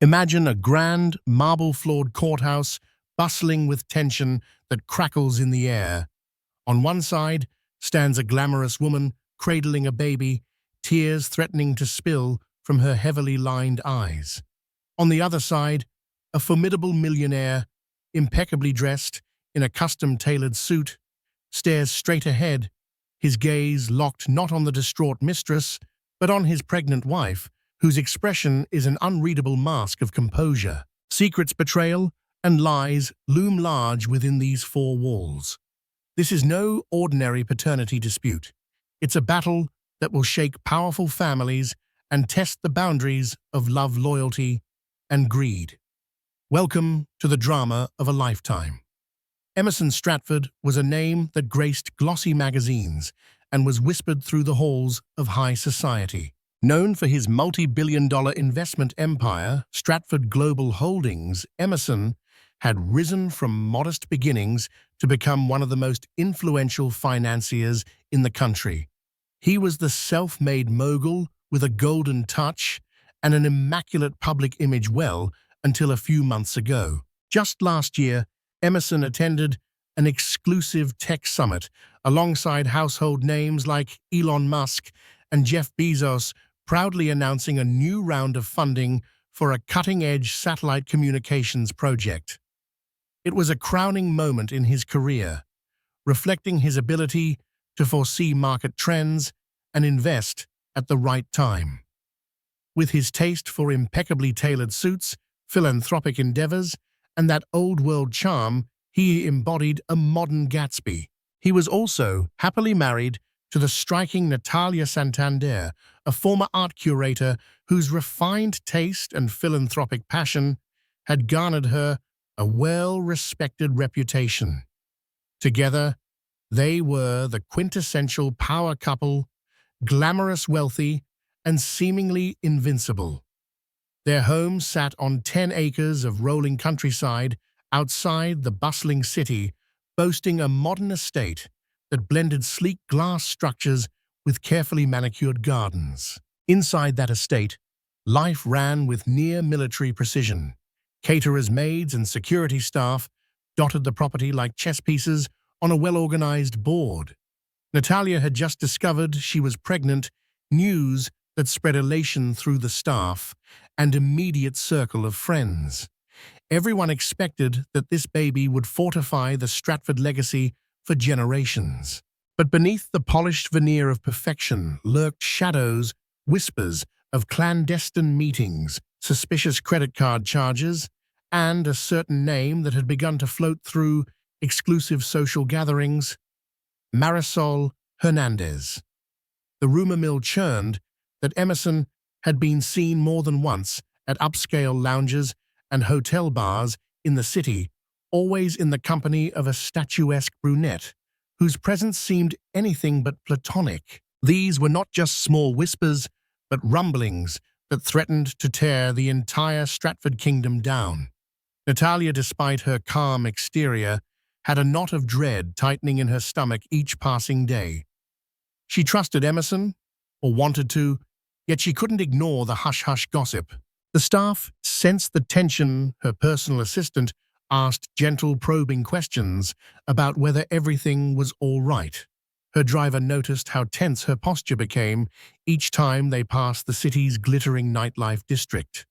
Imagine a grand, marble-floored courthouse bustling with tension that crackles in the air. On one side stands a glamorous woman cradling a baby, tears threatening to spill from her heavily lined eyes. On the other side, a formidable millionaire, impeccably dressed in a custom-tailored suit, stares straight ahead, his gaze locked not on the distraught mistress, but on his pregnant wife, whose expression is an unreadable mask of composure. Secrets, betrayal, and lies loom large within these four walls. This is no ordinary paternity dispute. It's a battle that will shake powerful families and test the boundaries of love, loyalty, and greed. Welcome to the drama of a lifetime. Emerson Stratford was a name that graced glossy magazines and was whispered through the halls of high society. Known for his multi-billion-dollar investment empire, Stratford Global Holdings, Emerson had risen from modest beginnings to become one of the most influential financiers in the country. He was the self-made mogul with a golden touch and an immaculate public image until a few months ago. Just last year, Emerson attended an exclusive tech summit alongside household names like Elon Musk and Jeff Bezos, proudly announcing a new round of funding for a cutting-edge satellite communications project. It was a crowning moment in his career, reflecting his ability to foresee market trends and invest at the right time. With his taste for impeccably tailored suits, philanthropic endeavors, and that old-world charm, he embodied a modern Gatsby. He was also happily married to the striking Natalia Santander, a former art curator whose refined taste and philanthropic passion had garnered her a well-respected reputation. Together, they were the quintessential power couple, glamorous, wealthy, and seemingly invincible. Their home sat on 10 acres of rolling countryside outside the bustling city, boasting a modern estate that blended sleek glass structures with carefully manicured gardens. Inside that estate, life ran with near-military precision. Caterers, maids, and security staff dotted the property like chess pieces on a well-organized board. Natalia had just discovered she was pregnant, news that spread elation through the staff and immediate circle of friends. Everyone expected that this baby would fortify the Stratford legacy for generations. But beneath the polished veneer of perfection lurked shadows, whispers of clandestine meetings, suspicious credit card charges, and a certain name that had begun to float through exclusive social gatherings: Marisol Hernandez. The rumor mill churned that Emerson had been seen more than once at upscale lounges and hotel bars in the city, always in the company of a statuesque brunette whose presence seemed anything but platonic. These were not just small whispers, but rumblings that threatened to tear the entire Stratford kingdom down. Natalia, despite her calm exterior, had a knot of dread tightening in her stomach each passing day. She trusted Emerson, or wanted to, yet she couldn't ignore the hush-hush gossip. The staff sensed the tension. Her personal assistant asked gentle, probing questions about whether everything was all right. Her driver noticed how tense her posture became each time they passed the city's glittering nightlife district.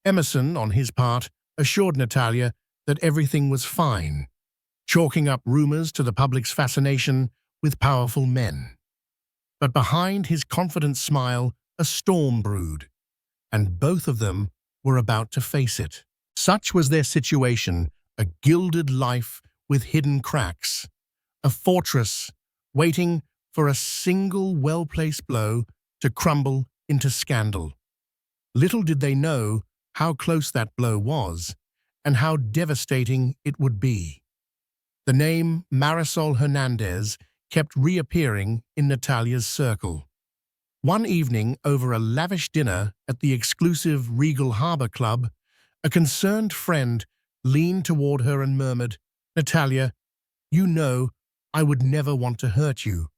Emerson, on his part, assured Natalia that everything was fine, chalking up rumors to the public's fascination with powerful men. But behind his confident smile, a storm brewed, and both of them were about to face it. Such was their situation, a gilded life with hidden cracks, a fortress waiting for a single well-placed blow to crumble into scandal. Little did they know how close that blow was and how devastating it would be. The name Marisol Hernandez kept reappearing in Natalia's circle. One evening, over a lavish dinner at the exclusive Regal Harbor Club, a concerned friend leaned toward her and murmured, "Natalia, you know I would never want to hurt you.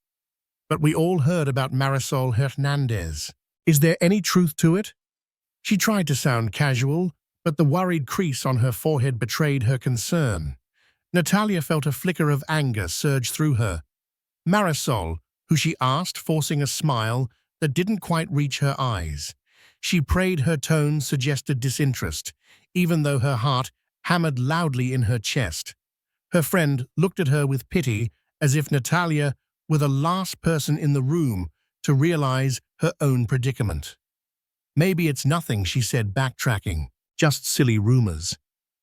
But we all heard about Marisol Hernandez. Is there any truth to it?" She tried to sound casual, but the worried crease on her forehead betrayed her concern. Natalia felt a flicker of anger surge through her. Marisol, who she asked, forcing a smile that didn't quite reach her eyes. She prayed her tone suggested disinterest, even though her heart hammered loudly in her chest. Her friend looked at her with pity, as if Natalia were the last person in the room to realize her own predicament. "Maybe it's nothing," she said, backtracking. "Just silly rumors."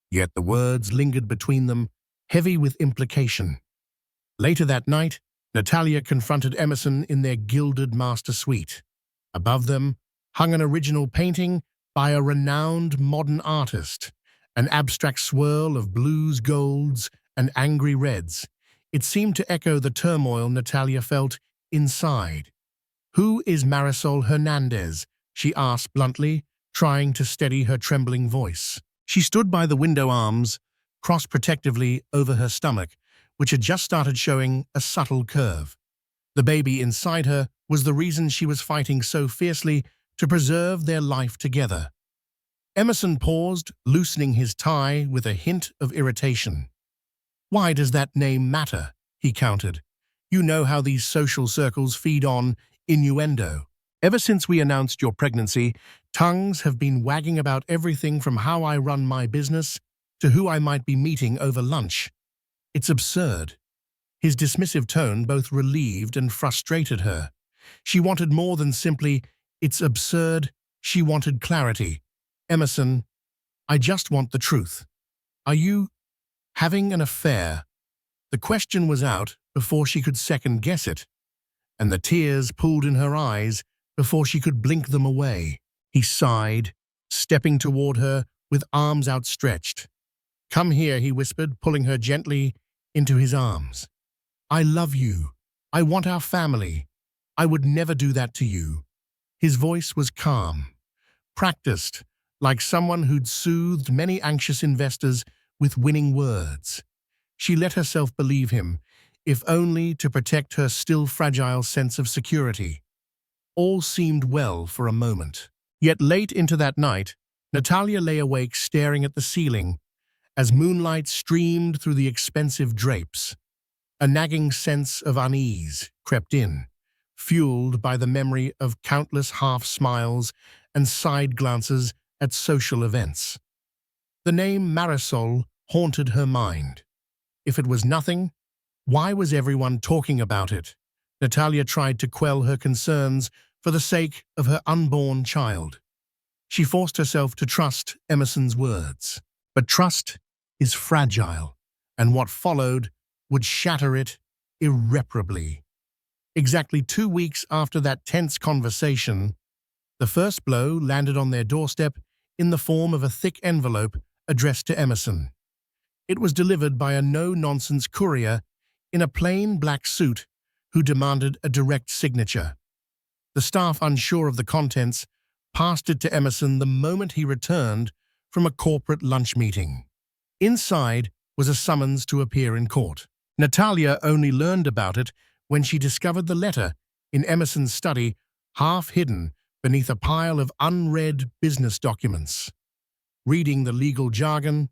Yet the words lingered between them, heavy with implication. Later that night, Natalia confronted Emerson in their gilded master suite. Above them hung an original painting by a renowned modern artist, an abstract swirl of blues, golds, and angry reds. It seemed to echo the turmoil Natalia felt inside. "Who is Marisol Hernandez?" she asked bluntly, trying to steady her trembling voice. She stood by the window, arms crossed protectively over her stomach, which had just started showing a subtle curve. The baby inside her was the reason she was fighting so fiercely to preserve their life together. Emerson paused, loosening his tie with a hint of irritation. "Why does that name matter?" he countered. "You know how these social circles feed on innuendo. Ever since we announced your pregnancy, tongues have been wagging about everything from how I run my business to who I might be meeting over lunch. It's absurd." His dismissive tone both relieved and frustrated her. She wanted more than simply, "It's absurd." She wanted clarity. "Emerson, I just want the truth. Are you having an affair?" The question was out before she could second-guess it, and the tears pooled in her eyes before she could blink them away. He sighed, stepping toward her with arms outstretched. "Come here," he whispered, pulling her gently into his arms. "I love you. I want our family. I would never do that to you." His voice was calm, practiced, like someone who'd soothed many anxious investors with winning words. She let herself believe him, if only to protect her still fragile sense of security. All seemed well for a moment. Yet late into that night, Natalia lay awake staring at the ceiling as moonlight streamed through the expensive drapes. A nagging sense of unease crept in, fueled by the memory of countless half-smiles and side glances at social events. The name Marisol haunted her mind. If it was nothing, why was everyone talking about it? Natalia tried to quell her concerns for the sake of her unborn child. She forced herself to trust Emerson's words. But trust is fragile, and what followed would shatter it irreparably. Exactly 2 weeks after that tense conversation, the first blow landed on their doorstep in the form of a thick envelope addressed to Emerson. It was delivered by a no-nonsense courier in a plain black suit who demanded a direct signature. The staff, unsure of the contents, passed it to Emerson the moment he returned from a corporate lunch meeting. Inside was a summons to appear in court. Natalia only learned about it when she discovered the letter in Emerson's study, half hidden beneath a pile of unread business documents. Reading the legal jargon,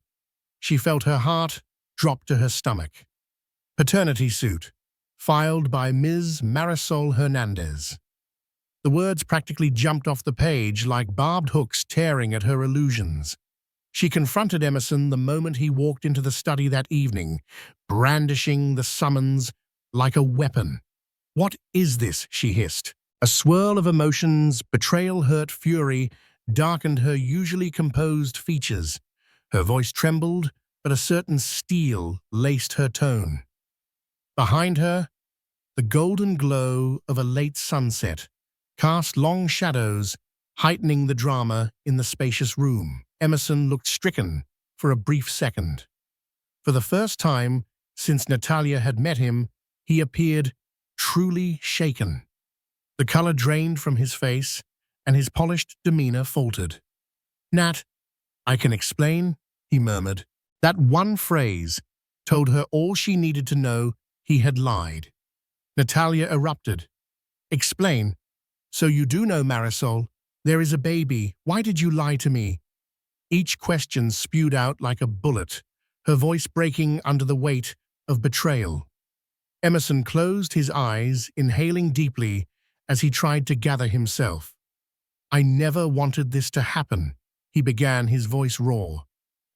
she felt her heart drop to her stomach. Paternity suit, filed by Ms. Marisol Hernandez. The words practically jumped off the page like barbed hooks tearing at her illusions. She confronted Emerson the moment he walked into the study that evening, brandishing the summons like a weapon. "What is this?" she hissed. A swirl of emotions, betrayal, hurt, fury, darkened her usually composed features. Her voice trembled, but a certain steel laced her tone. Behind her, the golden glow of a late sunset cast long shadows, heightening the drama in the spacious room. Emerson looked stricken for a brief second. For the first time since Natalia had met him, he appeared truly shaken. The color drained from his face, and his polished demeanor faltered. "Nat, I can explain," he murmured. That one phrase told her all she needed to know. He had lied. Natalia erupted. "Explain? So you do know Marisol?" There is a baby. Why did you lie to me? Each question spewed out like a bullet, her voice breaking under the weight of betrayal. Emerson closed his eyes, inhaling deeply as he tried to gather himself. I never wanted this to happen, he began, his voice raw.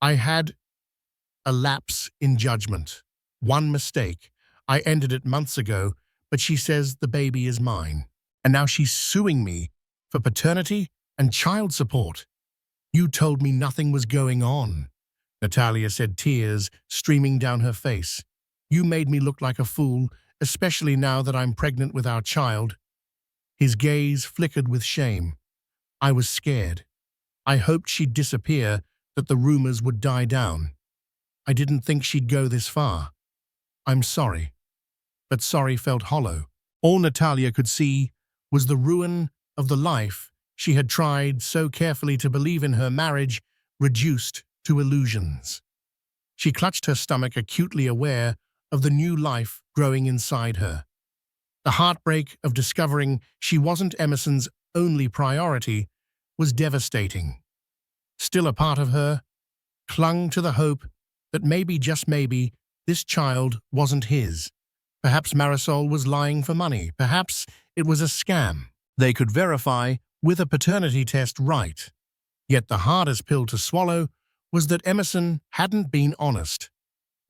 I had a lapse in judgment. One mistake. I ended it months ago, but she says the baby is mine. And now she's suing me for paternity and child support. You told me nothing was going on, Natalia said, tears streaming down her face. You made me look like a fool, especially now that I'm pregnant with our child. His gaze flickered with shame. I was scared. I hoped she'd disappear, that the rumors would die down. I didn't think she'd go this far. I'm sorry. But sorry felt hollow. All Natalia could see was the ruin of the life she had tried so carefully to believe in, her marriage reduced to illusions. She clutched her stomach, acutely aware of the new life growing inside her. The heartbreak of discovering she wasn't Emerson's only priority was devastating. Still, a part of her clung to the hope that maybe, just maybe, this child wasn't his. Perhaps Marisol was lying for money. Perhaps it was a scam they could verify with a paternity test, right? Yet the hardest pill to swallow was that Emerson hadn't been honest,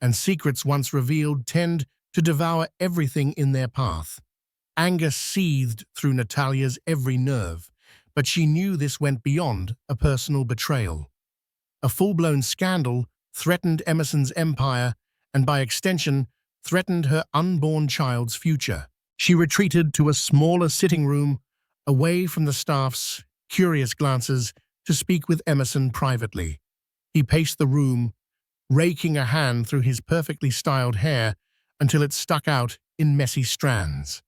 and secrets once revealed tend to devour everything in their path. Anger seethed through Natalia's every nerve, but she knew this went beyond a personal betrayal. A full-blown scandal threatened Emerson's empire and, by extension, threatened her unborn child's future. She retreated to a smaller sitting room, away from the staff's curious glances, to speak with Emerson privately. He paced the room, raking a hand through his perfectly styled hair until it stuck out in messy strands.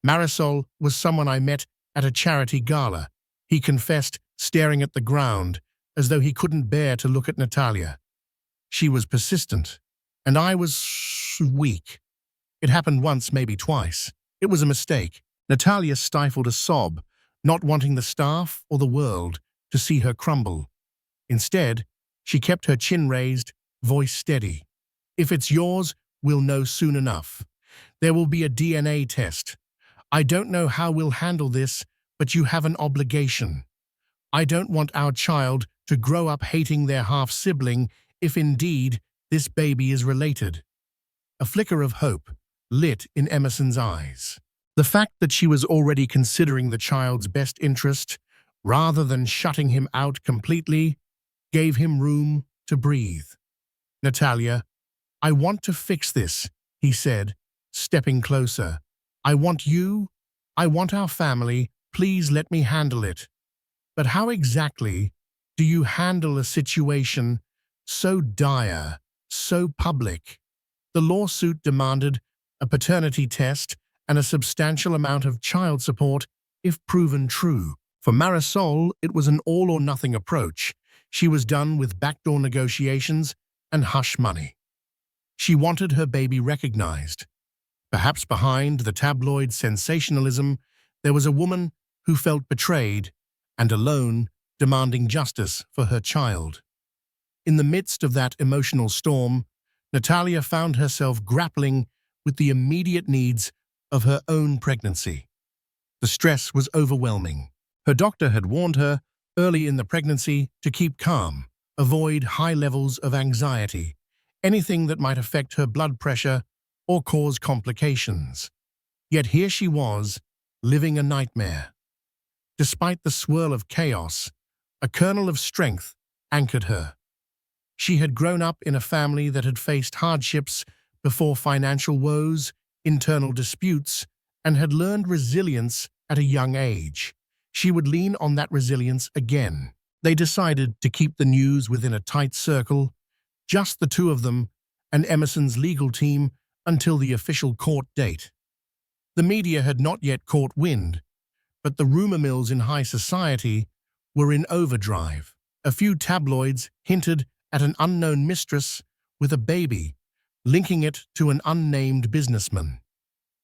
Marisol was someone I met at a charity gala, he confessed, staring at the ground as though he couldn't bear to look at Natalia. She was persistent, and I was weak. It happened once, maybe twice. It was a mistake. Natalia stifled a sob, not wanting the staff or the world to see her crumble. Instead, she kept her chin raised, voice steady. If it's yours, we'll know soon enough. There will be a DNA test. I don't know how we'll handle this, but you have an obligation. I don't want our child to grow up hating their half-sibling, if indeed this baby is related. A flicker of hope lit in Emerson's eyes. The fact that she was already considering the child's best interest, rather than shutting him out completely, gave him room to breathe. Natalia, I want to fix this, he said, stepping closer. I want you. I want our family. Please let me handle it. But how exactly do you handle a situation so dire, so public? The lawsuit demanded a paternity test and a substantial amount of child support if proven true. For Marisol, it was an all-or-nothing approach. She was done with backdoor negotiations and hush money. She wanted her baby recognized. Perhaps behind the tabloid sensationalism, there was a woman who felt betrayed and alone, demanding justice for her child. In the midst of that emotional storm, Natalia found herself grappling with the immediate needs of her own pregnancy. The stress was overwhelming. Her doctor had warned her early in the pregnancy to keep calm, avoid high levels of anxiety, anything that might affect her blood pressure or cause complications. Yet here she was, living a nightmare. Despite the swirl of chaos, a kernel of strength anchored her. She had grown up in a family that had faced hardships before, financial woes, internal disputes, and had learned resilience at a young age. She would lean on that resilience again. They decided to keep the news within a tight circle, just the two of them and Emerson's legal team, until the official court date. The media had not yet caught wind, but the rumor mills in high society were in overdrive. A few tabloids hinted at an unknown mistress with a baby, linking it to an unnamed businessman.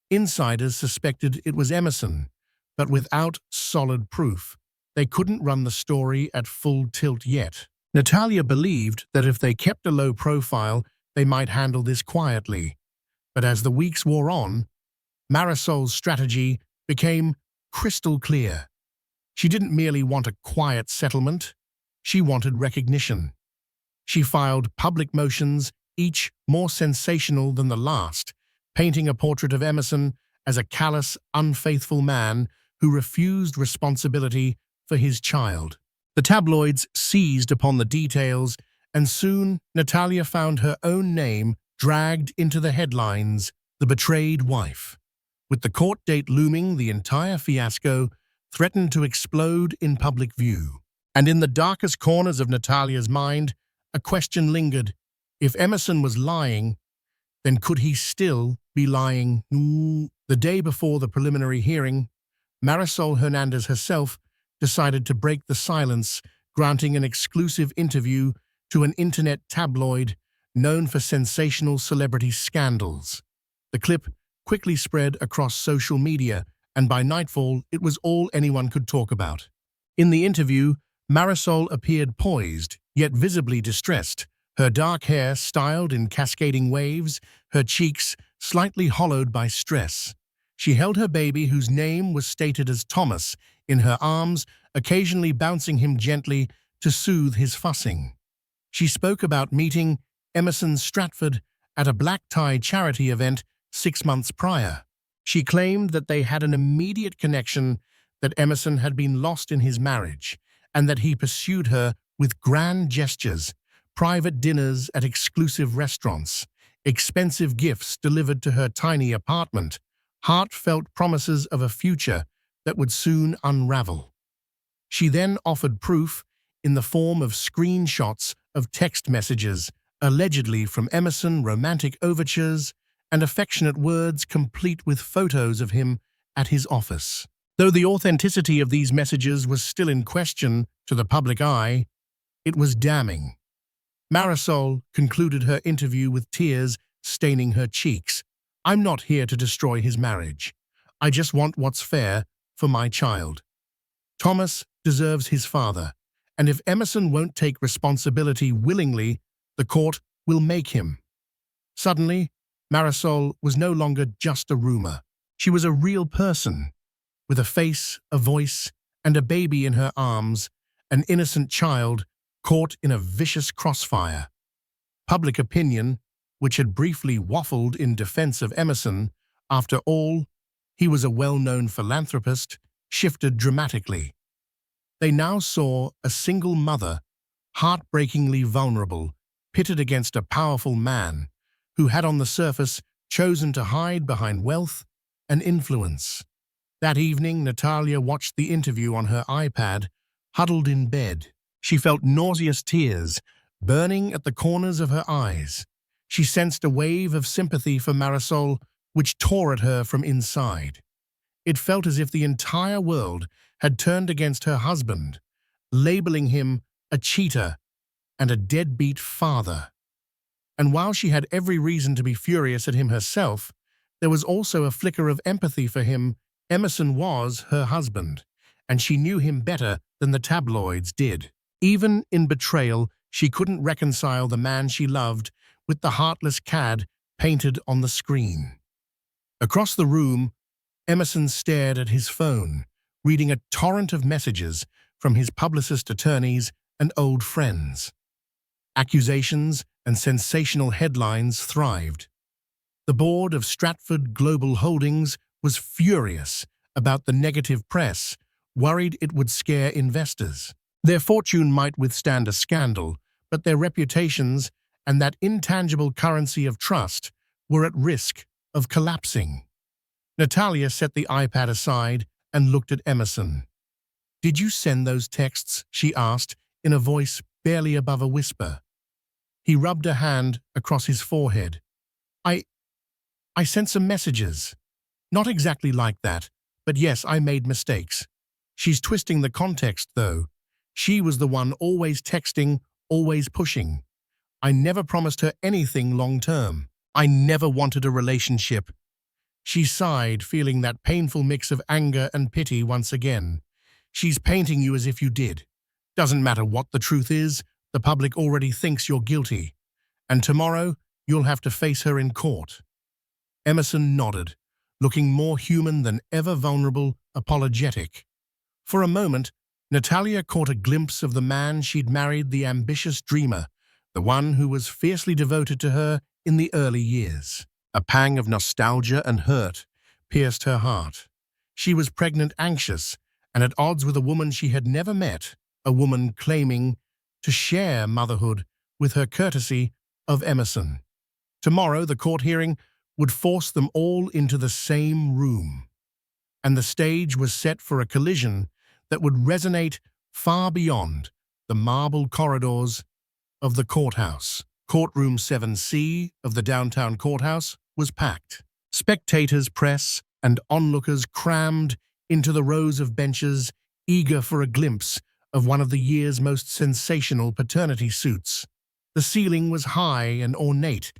Insiders suspected it was Emerson, but without solid proof. They couldn't run the story at full tilt yet. Natalia believed that if they kept a low profile, they might handle this quietly. But as the weeks wore on, Marisol's strategy became crystal clear. She didn't merely want a quiet settlement, she wanted recognition. She filed public motions, each more sensational than the last, painting a portrait of Emerson as a callous, unfaithful man who refused responsibility for his child. The tabloids seized upon the details, and soon Natalia found her own name dragged into the headlines, the betrayed wife. With the court date looming, the entire fiasco threatened to explode in public view. And in the darkest corners of Natalia's mind, a question lingered. If Emerson was lying, then could he still be lying? The day before the preliminary hearing, Marisol Hernandez herself decided to break the silence, granting an exclusive interview to an internet tabloid known for sensational celebrity scandals. The clip quickly spread across social media, and by nightfall, it was all anyone could talk about. In the interview, Marisol appeared poised, yet visibly distressed, her dark hair styled in cascading waves, her cheeks slightly hollowed by stress. She held her baby, whose name was stated as Thomas, in her arms, occasionally bouncing him gently to soothe his fussing. She spoke about meeting Emerson Stratford at a black-tie charity event 6 months prior. She claimed that they had an immediate connection, that Emerson had been lost in his marriage, and that he pursued her with grand gestures, private dinners at exclusive restaurants, expensive gifts delivered to her tiny apartment, heartfelt promises of a future that would soon unravel. She then offered proof in the form of screenshots of text messages, allegedly from Emerson, romantic overtures, and affectionate words complete with photos of him at his office. Though the authenticity of these messages was still in question to the public eye, it was damning. Marisol concluded her interview with tears staining her cheeks. "I'm not here to destroy his marriage. I just want what's fair for my child. Thomas deserves his father, and if Emerson won't take responsibility willingly, the court will make him." Suddenly, Marisol was no longer just a rumor. She was a real person, with a face, a voice, and a baby in her arms, an innocent child caught in a vicious crossfire. Public opinion, which had briefly waffled in defense of Emerson, after all, he was a well-known philanthropist, shifted dramatically. They now saw a single mother, heartbreakingly vulnerable, pitted against a powerful man who had on the surface chosen to hide behind wealth and influence. That evening, Natalia watched the interview on her iPad, huddled in bed. She felt nauseous tears burning at the corners of her eyes. She sensed a wave of sympathy for Marisol, which tore at her from inside. It felt as if the entire world had turned against her husband, labeling him a cheater and a deadbeat father. And while she had every reason to be furious at him herself, there was also a flicker of empathy for him. Emerson was her husband, and she knew him better than the tabloids did. Even in betrayal, she couldn't reconcile the man she loved with the heartless cad painted on the screen. Across the room, Emerson stared at his phone, reading a torrent of messages from his publicist attorneys and old friends. Accusations and sensational headlines thrived. The board of Stratford Global Holdings was furious about the negative press, worried it would scare investors. Their fortune might withstand a scandal, but their reputations and that intangible currency of trust were at risk of collapsing. Natalia set the iPad aside and looked at Emerson. "Did you send those texts?" she asked, in a voice barely above a whisper. He rubbed a hand across his forehead. I sent some messages. Not exactly like that, but yes, I made mistakes. She's twisting the context, though. She was the one always texting, always pushing. I never promised her anything long-term. I never wanted a relationship." She sighed, feeling that painful mix of anger and pity once again. She's painting you as if you did. Doesn't matter what the truth is, the public already thinks you're guilty. And tomorrow, you'll have to face her in court." Emerson nodded, looking more human than ever vulnerable, apologetic. For a moment, Natalia caught a glimpse of the man she'd married, the ambitious dreamer, the one who was fiercely devoted to her in the early years. A pang of nostalgia and hurt pierced her heart. She was pregnant, anxious, and at odds with a woman she had never met, a woman claiming to share motherhood with her courtesy of Emerson. Tomorrow, the court hearing would force them all into the same room, and the stage was set for a collision that would resonate far beyond the marble corridors of the courthouse. Courtroom 7C of the downtown courthouse was packed. Spectators, press, and onlookers crammed into the rows of benches, eager for a glimpse of one of the year's most sensational paternity suits. The ceiling was high and ornate,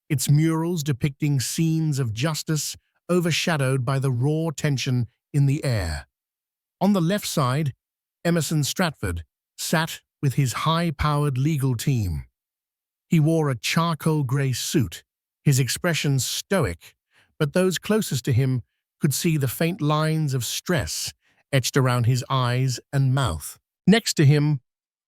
its murals depicting scenes of justice overshadowed by the raw tension in the air. On the left side, Emerson Stratford sat with his high-powered legal team. He wore a charcoal grey suit, his expression stoic, but those closest to him could see the faint lines of stress etched around his eyes and mouth. Next to him,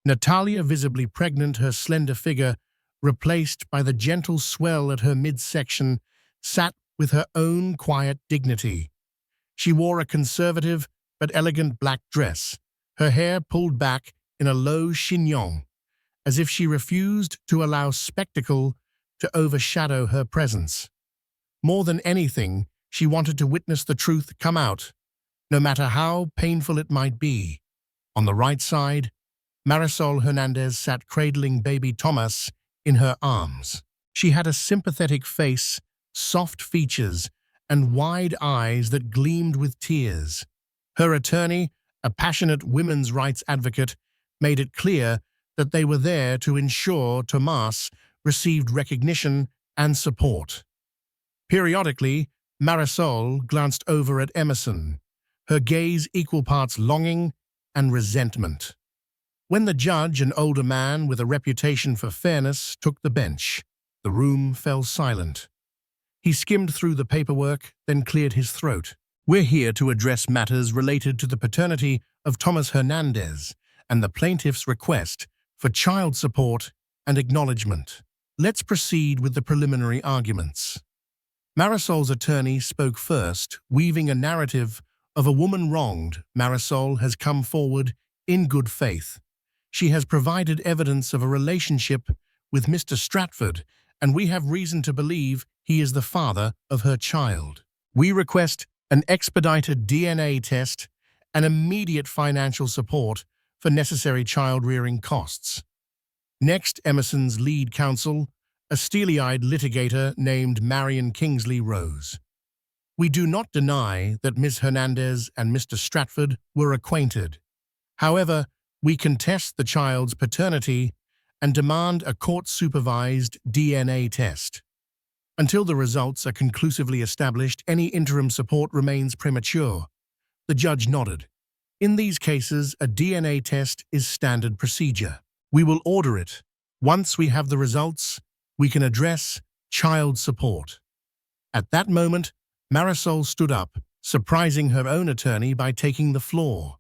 Natalia, visibly pregnant, her slender figure replaced by the gentle swell at her midsection, sat with her own quiet dignity. She wore a conservative but elegant black dress, her hair pulled back in a low chignon, as if she refused to allow spectacle to overshadow her presence. More than anything, she wanted to witness the truth come out, no matter how painful it might be. On the right side, Marisol Hernandez sat cradling baby Thomas in her arms. She had a sympathetic face, soft features, and wide eyes that gleamed with tears. Her attorney, a passionate women's rights advocate, made it clear that they were there to ensure Tomas received recognition and support. Periodically, Marisol glanced over at Emerson, her gaze equal parts longing and resentment. When the judge, an older man with a reputation for fairness, took the bench, the room fell silent. He skimmed through the paperwork, then cleared his throat. "We're here to address matters related to the paternity of Thomas Hernandez and the plaintiff's request for child support and acknowledgement. Let's proceed with the preliminary arguments." Marisol's attorney spoke first, weaving a narrative of a woman wronged. Marisol has come forward in good faith. She has provided evidence of a relationship with Mr. Stratford, and we have reason to believe he is the father of her child. We request an expedited DNA test and immediate financial support for necessary child-rearing costs. Next, Emerson's lead counsel, a steely-eyed litigator named Marion Kingsley, rose. "We do not deny that Ms. Hernandez and Mr. Stratford were acquainted. However, we contest the child's paternity and demand a court-supervised DNA test. Until the results are conclusively established, any interim support remains premature." The judge nodded. "In these cases, a DNA test is standard procedure. We will order it. Once we have the results, we can address child support." At that moment, Marisol stood up, surprising her own attorney by taking the floor.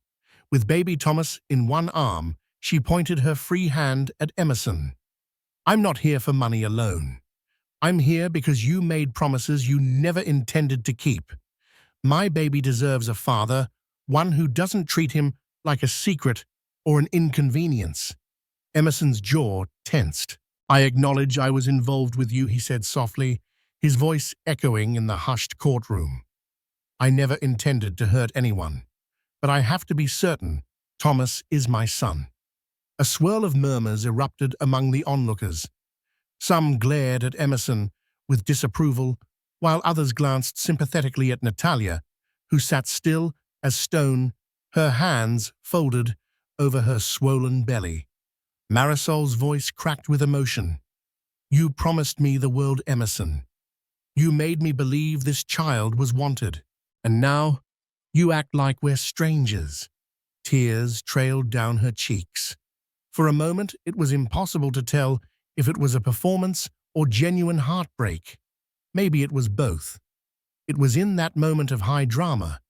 With baby Thomas in one arm, she pointed her free hand at Emerson. "I'm not here for money alone. I'm here because you made promises you never intended to keep. My baby deserves a father, one who doesn't treat him like a secret or an inconvenience." Emerson's jaw tensed. "I acknowledge I was involved with you," he said softly, his voice echoing in the hushed courtroom. "I never intended to hurt anyone. But I have to be certain Thomas is my son." A swirl of murmurs erupted among the onlookers. Some glared at Emerson with disapproval, while others glanced sympathetically at Natalia, who sat still as stone, her hands folded over her swollen belly. Marisol's voice cracked with emotion. "You promised me the world, Emerson. You made me believe this child was wanted. And now you act like we're strangers. Tears trailed down her cheeks. For a moment, it was impossible to tell if it was a performance or genuine heartbreak. Maybe it was both. It was in that moment of high drama,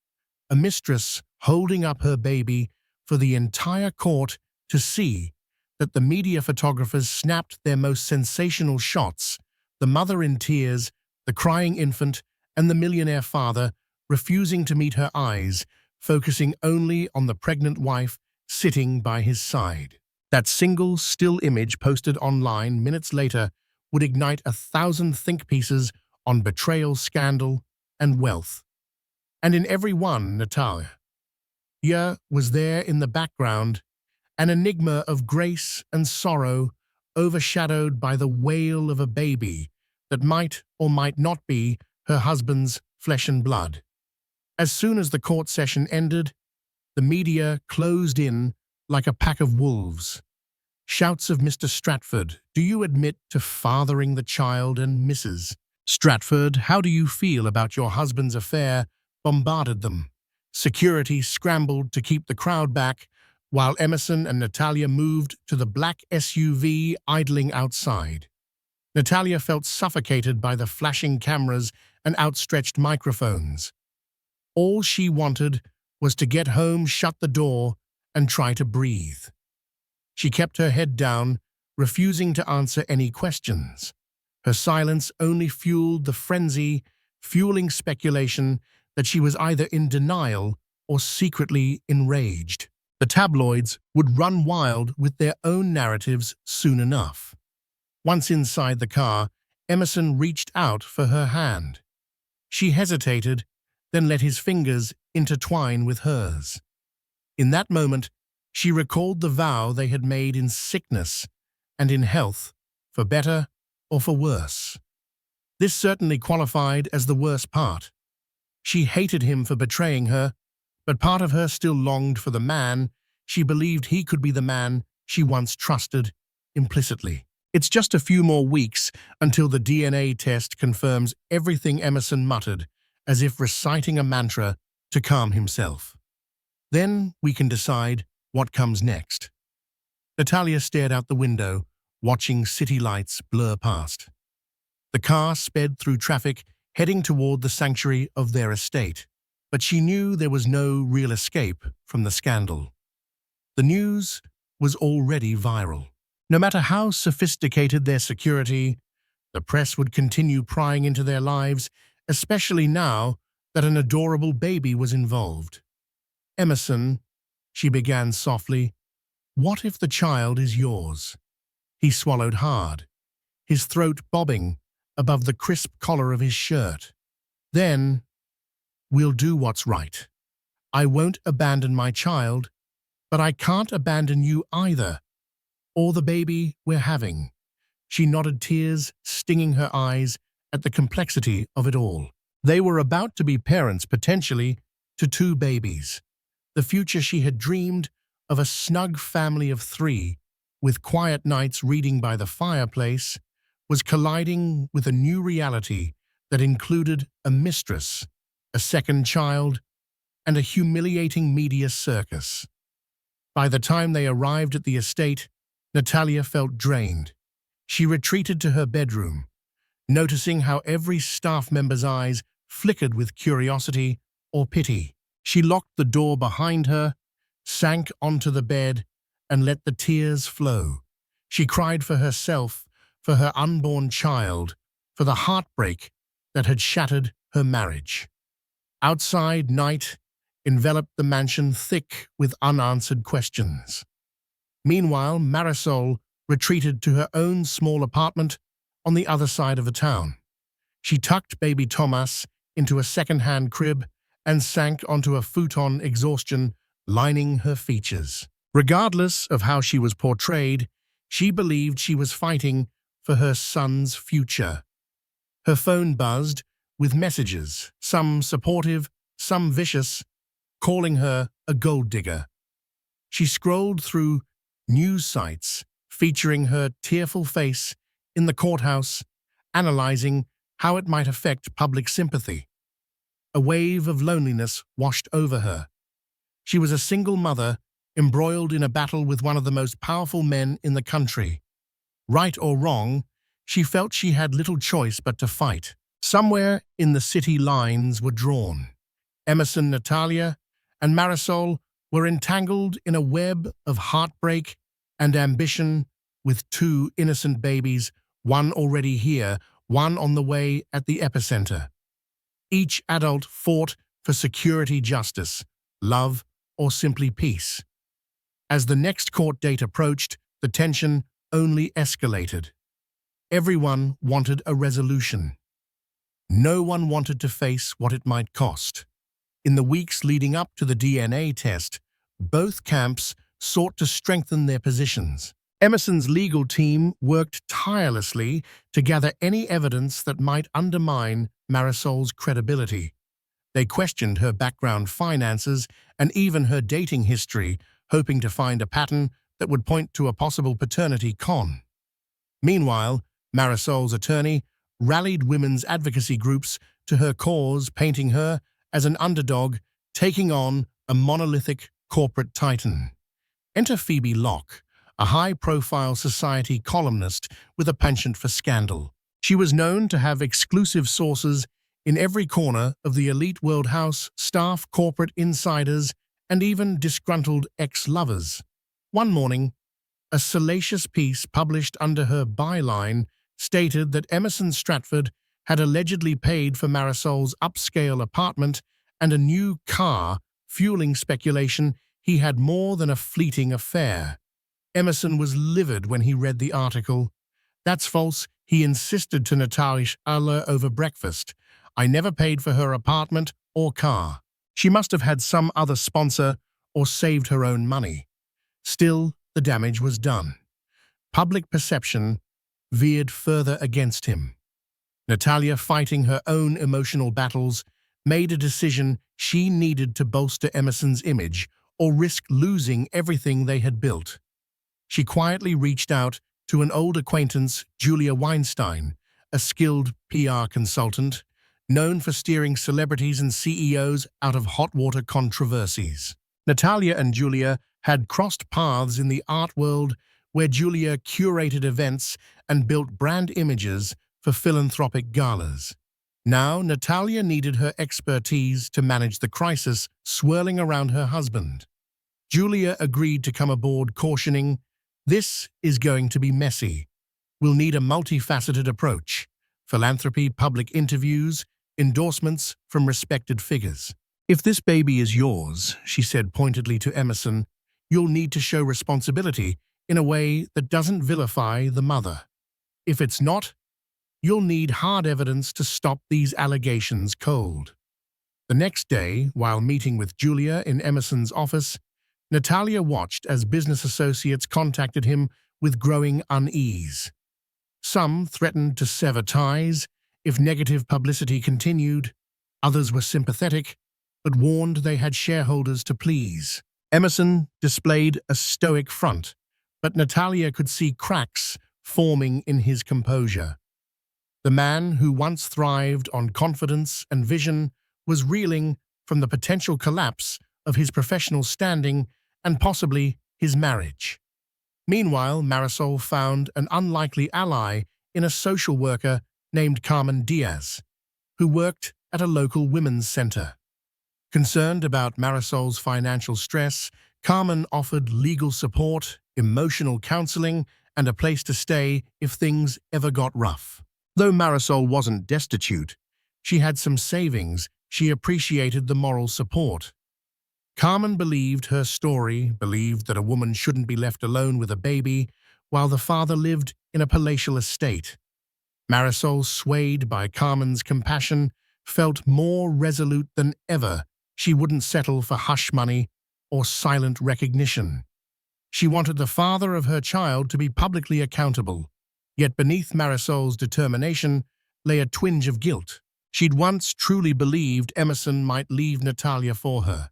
a mistress holding up her baby for the entire court to see, that the media photographers snapped their most sensational shots, the mother in tears, the crying infant, and the millionaire father refusing to meet her eyes, focusing only on the pregnant wife sitting by his side. That single still image posted online minutes later would ignite 1,000 think pieces on betrayal, scandal, and wealth. And in every one, Natalia was there in the background, an enigma of grace and sorrow overshadowed by the wail of a baby that might or might not be her husband's flesh and blood. As soon as the court session ended, the media closed in like a pack of wolves. Shouts of Mr. Stratford, "Do you admit to fathering the child?" and Mrs. Stratford, "How do you feel about your husband's affair?" bombarded them. Security scrambled to keep the crowd back, while Emerson and Natalia moved to the black SUV idling outside. Natalia felt suffocated by the flashing cameras and outstretched microphones. All she wanted was to get home, shut the door, and try to breathe. She kept her head down, refusing to answer any questions. Her silence only fueled the frenzy, fueling speculation that she was either in denial or secretly enraged. The tabloids would run wild with their own narratives soon enough. Once inside the car, Emerson reached out for her hand. She hesitated, then let his fingers intertwine with hers. In that moment, she recalled the vow they had made in sickness and in health, for better or for worse. This certainly qualified as the worst part. She hated him for betraying her, but part of her still longed for the man she believed he could be, the man she once trusted implicitly. It's just a few more weeks until the DNA test confirms everything, Emerson muttered, as if reciting a mantra to calm himself. Then we can decide what comes next. Natalia stared out the window, watching city lights blur past. The car sped through traffic, heading toward the sanctuary of their estate. But she knew there was no real escape from the scandal. The news was already viral. No matter how sophisticated their security, the press would continue prying into their lives, especially now that an adorable baby was involved. "Emerson," she began softly, "what if the child is yours?" He swallowed hard, his throat bobbing above the crisp collar of his shirt. "Then, we'll do what's right. I won't abandon my child, but I can't abandon you either, or the baby we're having." She nodded, tears stinging her eyes at the complexity of it all. They were about to be parents, potentially, to 2 babies. The future she had dreamed of, a snug family of 3, with quiet nights reading by the fireplace, was colliding with a new reality that included a mistress, a second child, and a humiliating media circus. By the time they arrived at the estate, Natalia felt drained. She retreated to her bedroom, noticing how every staff member's eyes flickered with curiosity or pity. She locked the door behind her, sank onto the bed, and let the tears flow. She cried for herself, for her unborn child, for the heartbreak that had shattered her marriage. Outside, night enveloped the mansion, thick with unanswered questions. Meanwhile, Marisol retreated to her own small apartment on the other side of the town. She tucked baby Thomas into a second-hand crib and sank onto a futon, exhaustion lining her features. Regardless of how she was portrayed, she believed she was fighting for her son's future. Her phone buzzed with messages, some supportive, some vicious, calling her a gold digger. She scrolled through news sites featuring her tearful face in the courthouse, analyzing how it might affect public sympathy. A wave of loneliness washed over her. She was a single mother embroiled in a battle with one of the most powerful men in the country. Right or wrong, she felt she had little choice but to fight. Somewhere in the city lines were drawn. Emerson, Natalia, and Marisol were entangled in a web of heartbreak and ambition with two innocent babies, one already here, one on the way at the epicenter. Each adult fought for security, justice, love, or simply peace. As the next court date approached, the tension only escalated. Everyone wanted a resolution. No one wanted to face what it might cost. In the weeks leading up to the DNA test, both camps sought to strengthen their positions. Emerson's legal team worked tirelessly to gather any evidence that might undermine Marisol's credibility. They questioned her background, finances, and even her dating history, hoping to find a pattern that would point to a possible paternity con. Meanwhile, Marisol's attorney rallied women's advocacy groups to her cause, painting her as an underdog taking on a monolithic corporate titan. Enter Phoebe Locke, a high-profile society columnist with a penchant for scandal. She was known to have exclusive sources in every corner of the elite world house, staff, corporate insiders, and even disgruntled ex-lovers. One morning, a salacious piece published under her byline stated that Emerson Stratford had allegedly paid for Marisol's upscale apartment and a new car, fueling speculation he had more than a fleeting affair. Emerson was livid when he read the article. "That's false," he insisted to Natalia over breakfast. "I never paid for her apartment or car. She must have had some other sponsor or saved her own money." Still, the damage was done. Public perception veered further against him. Natalia, fighting her own emotional battles, made a decision she needed to bolster Emerson's image or risk losing everything they had built. She quietly reached out to an old acquaintance, Julia Weinstein, a skilled PR consultant, known for steering celebrities and CEOs out of hot-water controversies. Natalia and Julia had crossed paths in the art world, where Julia curated events and built brand images for philanthropic galas. Now, Natalia needed her expertise to manage the crisis swirling around her husband. Julia agreed to come aboard, cautioning, "This is going to be messy. We'll need a multifaceted approach: philanthropy, public interviews, endorsements from respected figures." "If this baby is yours," she said pointedly to Emerson, "you'll need to show responsibility in a way that doesn't vilify the mother. If it's not, you'll need hard evidence to stop these allegations cold." The next day, while meeting with Julia in Emerson's office, Natalia watched as business associates contacted him with growing unease. Some threatened to sever ties if negative publicity continued. Others were sympathetic, but warned they had shareholders to please. Emerson displayed a stoic front, but Natalia could see cracks forming in his composure. The man who once thrived on confidence and vision was reeling from the potential collapse of his professional standing and possibly his marriage. Meanwhile, Marisol found an unlikely ally in a social worker named Carmen Diaz, who worked at a local women's center. Concerned about Marisol's financial stress, Carmen offered legal support, emotional counseling, and a place to stay if things ever got rough. Though Marisol wasn't destitute, she had some savings. She appreciated the moral support. Carmen believed her story, believed that a woman shouldn't be left alone with a baby while the father lived in a palatial estate. Marisol, swayed by Carmen's compassion, felt more resolute than ever. She wouldn't settle for hush money or silent recognition. She wanted the father of her child to be publicly accountable. Yet beneath Marisol's determination lay a twinge of guilt. She'd once truly believed Emerson might leave Natalia for her.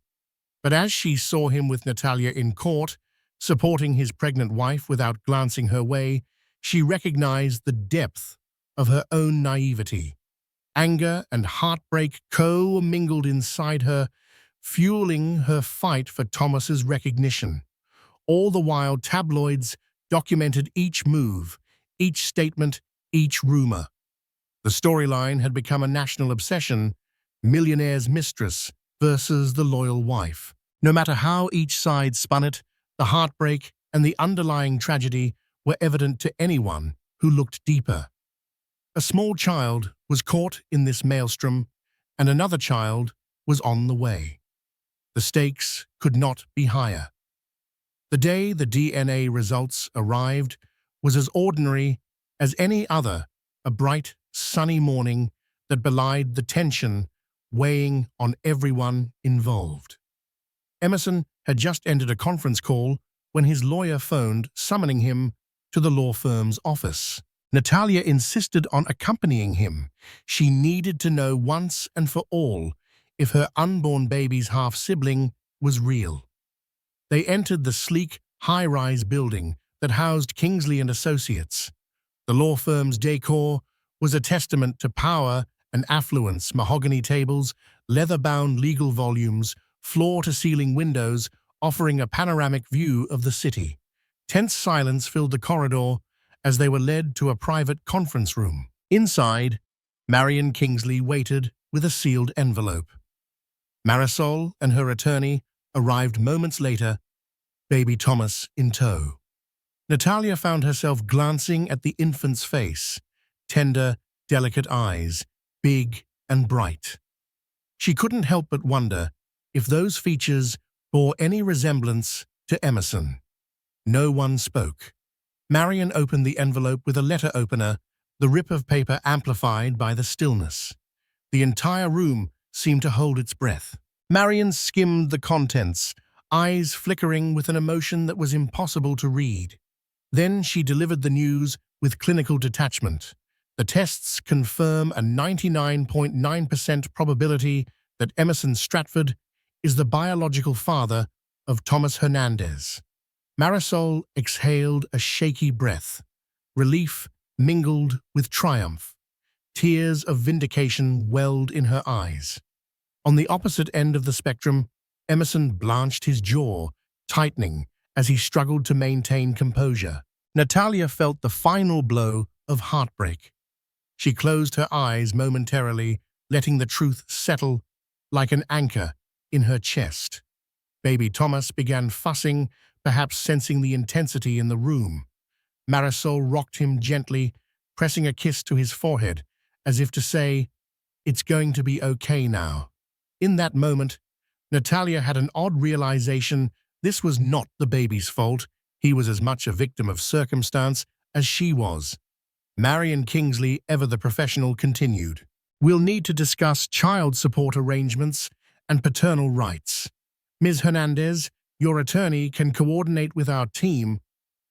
But as she saw him with Natalia in court, supporting his pregnant wife without glancing her way, she recognized the depth of her own naivety. Anger and heartbreak co-mingled inside her, fueling her fight for Thomas's recognition. All the while, tabloids documented each move, each statement, each rumor. The storyline had become a national obsession: Millionaire's mistress versus the loyal wife. No matter how each side spun it, the heartbreak and the underlying tragedy were evident to anyone who looked deeper. A small child was caught in this maelstrom, and another child was on the way. The stakes could not be higher. The day the DNA results arrived was as ordinary as any other, a bright, sunny morning that belied the tension weighing on everyone involved. Emerson had just entered a conference call when his lawyer phoned, summoning him to the law firm's office. Natalia insisted on accompanying him. She needed to know once and for all if her unborn baby's half-sibling was real. They entered the sleek, high-rise building that housed Kingsley and Associates. The law firm's decor was a testament to power and affluence: mahogany tables, leather-bound legal volumes, floor-to-ceiling windows offering a panoramic view of the city. Tense silence filled the corridor as they were led to a private conference room. Inside, Marion Kingsley waited with a sealed envelope. Marisol and her attorney arrived moments later, baby Thomas in tow. Natalia found herself glancing at the infant's face, tender, delicate eyes, big and bright. She couldn't help but wonder if those features bore any resemblance to Emerson. No one spoke. Marion opened the envelope with a letter opener, the rip of paper amplified by the stillness. The entire room seemed to hold its breath. Marion skimmed the contents, eyes flickering with an emotion that was impossible to read. Then she delivered the news with clinical detachment. The tests confirm a 99.9% probability that Emerson Stratford is the biological father of Thomas Hernandez. Marisol exhaled a shaky breath. Relief mingled with triumph. Tears of vindication welled in her eyes. On the opposite end of the spectrum, Emerson blanched, his jaw tightening as he struggled to maintain composure. Natalia felt the final blow of heartbreak. She closed her eyes momentarily, letting the truth settle like an anchor in her chest. Baby Thomas began fussing, perhaps sensing the intensity in the room. Marisol rocked him gently, pressing a kiss to his forehead, as if to say, "It's going to be okay now." In that moment, Natalia had an odd realization: this was not the baby's fault. He was as much a victim of circumstance as she was. Marion Kingsley, ever the professional, continued, "We'll need to discuss child support arrangements and paternal rights. Ms. Hernandez, your attorney can coordinate with our team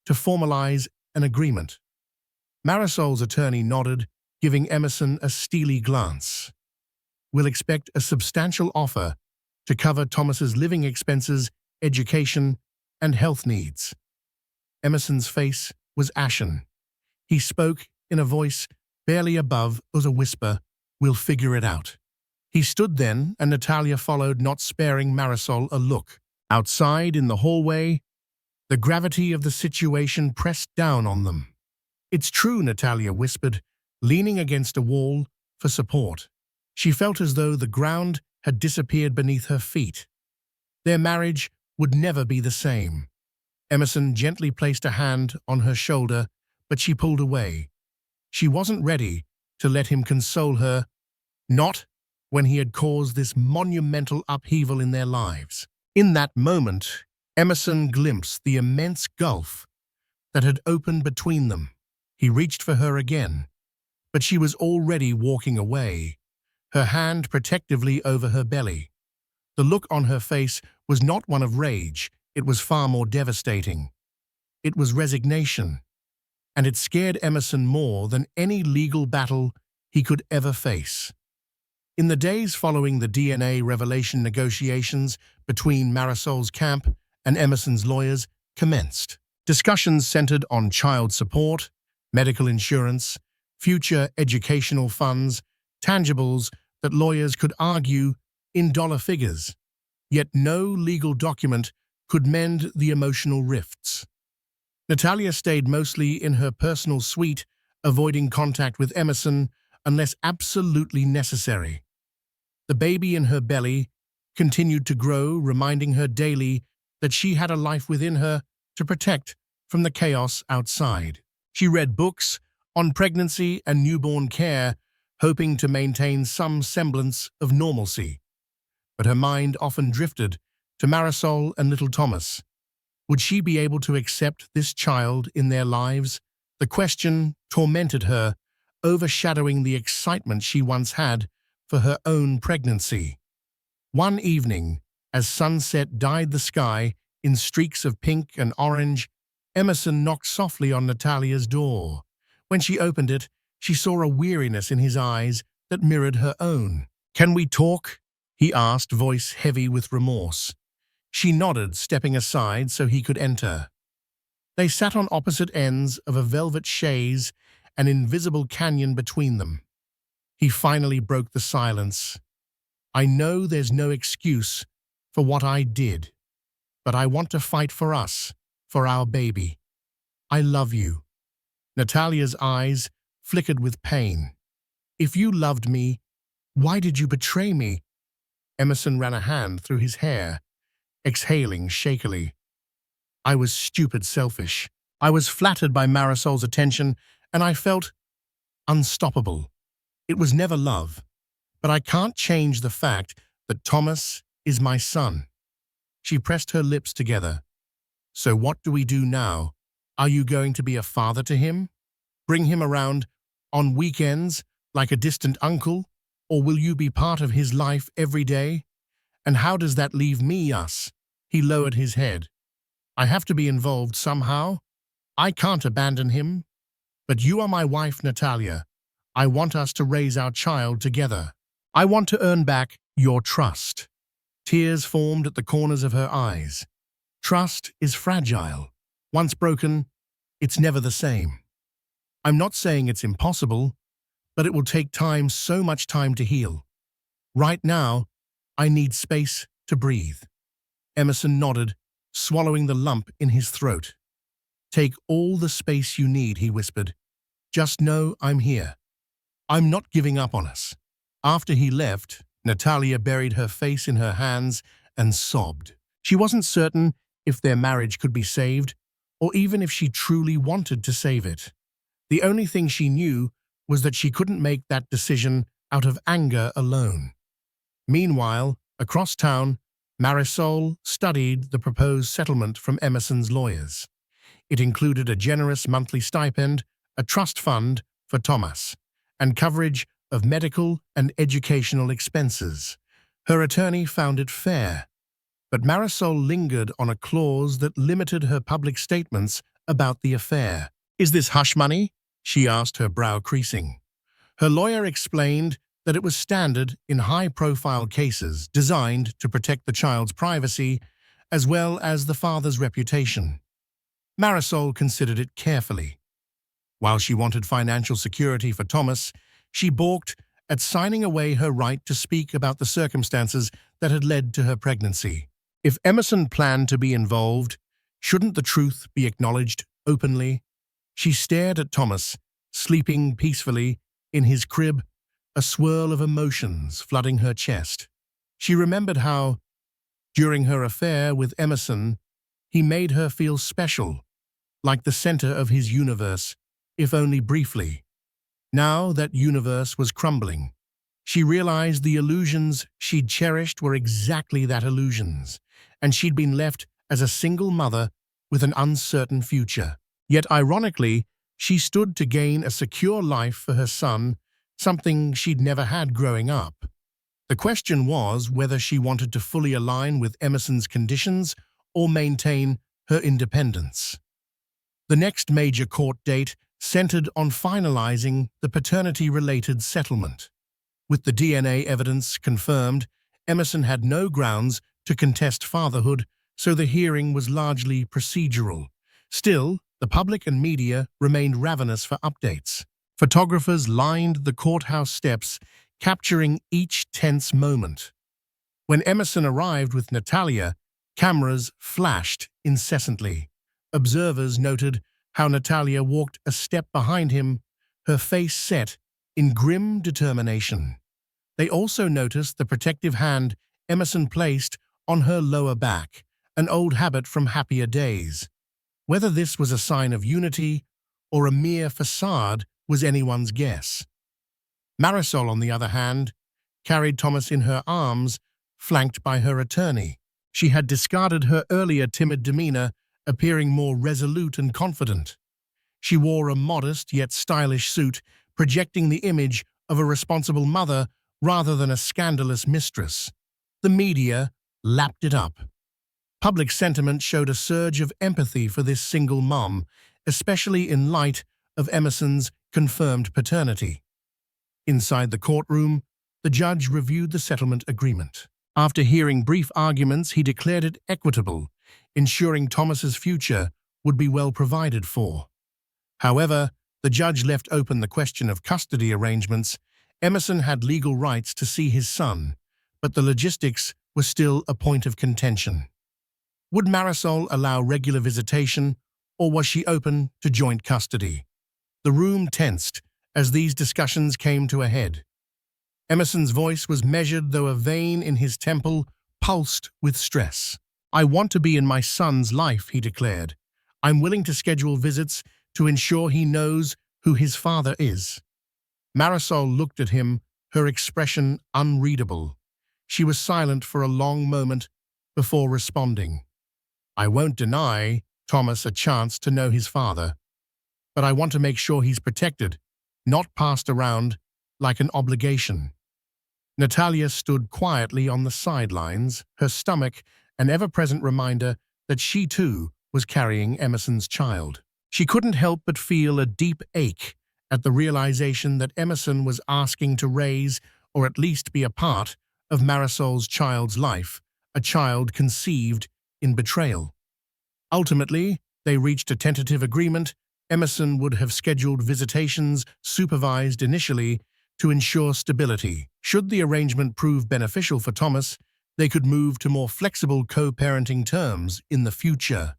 to formalize an agreement." Marisol's attorney nodded, giving Emerson a steely glance. "We'll expect a substantial offer to cover Thomas's living expenses, education, and health needs." Emerson's face was ashen. He spoke in a voice barely above a whisper, "We'll figure it out." He stood then, and Natalia followed, not sparing Marisol a look. Outside, in the hallway, the gravity of the situation pressed down on them. "It's true," Natalia whispered, leaning against a wall for support. She felt as though the ground had disappeared beneath her feet. Their marriage would never be the same. Emerson gently placed a hand on her shoulder, but she pulled away. She wasn't ready to let him console her, not when he had caused this monumental upheaval in their lives. In that moment, Emerson glimpsed the immense gulf that had opened between them. He reached for her again, but she was already walking away, her hand protectively over her belly. The look on her face was not one of rage, it was far more devastating. It was resignation, and it scared Emerson more than any legal battle he could ever face. In the days following the DNA revelation, negotiations between Marisol's camp and Emerson's lawyers commenced. Discussions centered on child support, medical insurance, future educational funds, tangibles that lawyers could argue in dollar figures. Yet no legal document could mend the emotional rifts. Natalia stayed mostly in her personal suite, avoiding contact with Emerson unless absolutely necessary. The baby in her belly continued to grow, reminding her daily that she had a life within her to protect from the chaos outside. She read books on pregnancy and newborn care, hoping to maintain some semblance of normalcy. But her mind often drifted to Marisol and little Thomas. Would she be able to accept this child in their lives? The question tormented her, overshadowing the excitement she once had for her own pregnancy. One evening, as sunset dyed the sky in streaks of pink and orange, Emerson knocked softly on Natalia's door. When she opened it, she saw a weariness in his eyes that mirrored her own. "Can we talk?" he asked, voice heavy with remorse. She nodded, stepping aside so he could enter. They sat on opposite ends of a velvet chaise, an invisible canyon between them. He finally broke the silence. "I know there's no excuse for what I did, but I want to fight for us, for our baby. I love you." Natalia's eyes flickered with pain. "If you loved me, why did you betray me?" Emerson ran a hand through his hair, exhaling shakily. "I was stupid, selfish. I was flattered by Marisol's attention, and I felt unstoppable. It was never love. But I can't change the fact that Thomas is my son." She pressed her lips together. "So what do we do now? Are you going to be a father to him? Bring him around on weekends like a distant uncle? Or will you be part of his life every day? And how does that leave us?" He lowered his head. "I have to be involved somehow. I can't abandon him. But you are my wife, Natalia. I want us to raise our child together. I want to earn back your trust." Tears formed at the corners of her eyes. Trust is fragile. Once broken, it's never the same. "I'm not saying it's impossible, but it will take time, so much time to heal. Right now, I need space to breathe." Emerson nodded, swallowing the lump in his throat. "Take all the space you need," he whispered. "Just know I'm here. I'm not giving up on us." After he left, Natalia buried her face in her hands and sobbed. She wasn't certain if their marriage could be saved, or even if she truly wanted to save it. The only thing she knew was that she couldn't make that decision out of anger alone. Meanwhile, across town, Marisol studied the proposed settlement from Emerson's lawyers. It included a generous monthly stipend, a trust fund for Thomas, and coverage of medical and educational expenses. Her attorney found it fair, but Marisol lingered on a clause that limited her public statements about the affair. "Is this hush money?" she asked, her brow creasing. Her lawyer explained that it was standard in high-profile cases designed to protect the child's privacy as well as the father's reputation. Marisol considered it carefully. While she wanted financial security for Thomas, she balked at signing away her right to speak about the circumstances that had led to her pregnancy. If Emerson planned to be involved, shouldn't the truth be acknowledged openly? She stared at Thomas, sleeping peacefully in his crib, a swirl of emotions flooding her chest. She remembered how, during her affair with Emerson, he made her feel special, like the center of his universe, if only briefly. Now that universe was crumbling. She realized the illusions she'd cherished were exactly that, illusions, and she'd been left as a single mother with an uncertain future. Yet ironically, she stood to gain a secure life for her son, something she'd never had growing up. The question was whether she wanted to fully align with Emerson's conditions or maintain her independence. The next major court date centered on finalizing the paternity-related settlement. With the DNA evidence confirmed, Emerson had no grounds to contest fatherhood, so the hearing was largely procedural. Still, the public and media remained ravenous for updates. Photographers lined the courthouse steps, capturing each tense moment. When Emerson arrived with Natalia, Cameras flashed incessantly. Observers noted how Natalia walked a step behind him, her face set in grim determination. They also noticed the protective hand Emerson placed on her lower back, an old habit from happier days. Whether this was a sign of unity or a mere facade was anyone's guess. Marisol, on the other hand, carried Thomas in her arms, flanked by her attorney. She had discarded her earlier timid demeanor, appearing more resolute and confident. She wore a modest yet stylish suit, projecting the image of a responsible mother rather than a scandalous mistress. The media lapped it up. Public sentiment showed a surge of empathy for this single mom, especially in light of Emerson's confirmed paternity. Inside the courtroom, the judge reviewed the settlement agreement. After hearing brief arguments, he declared it equitable, ensuring Thomas's future would be well provided for. However, the judge left open the question of custody arrangements. Emerson had legal rights to see his son, but the logistics were still a point of contention. Would Marisol allow regular visitation, or was she open to joint custody? The room tensed as these discussions came to a head. Emerson's voice was measured, though a vein in his temple pulsed with stress. "I want to be in my son's life," he declared. "I'm willing to schedule visits to ensure he knows who his father is." Marisol looked at him, her expression unreadable. She was silent for a long moment before responding. "I won't deny Thomas a chance to know his father, but I want to make sure he's protected, not passed around like an obligation." Natalia stood quietly on the sidelines, her stomach an ever-present reminder that she too was carrying Emerson's child. She couldn't help but feel a deep ache at the realization that Emerson was asking to raise, or at least be a part, of Marisol's child's life, a child conceived in betrayal. Ultimately, they reached a tentative agreement. Emerson would have scheduled visitations, supervised initially, to ensure stability. Should the arrangement prove beneficial for Thomas, they could move to more flexible co-parenting terms in the future.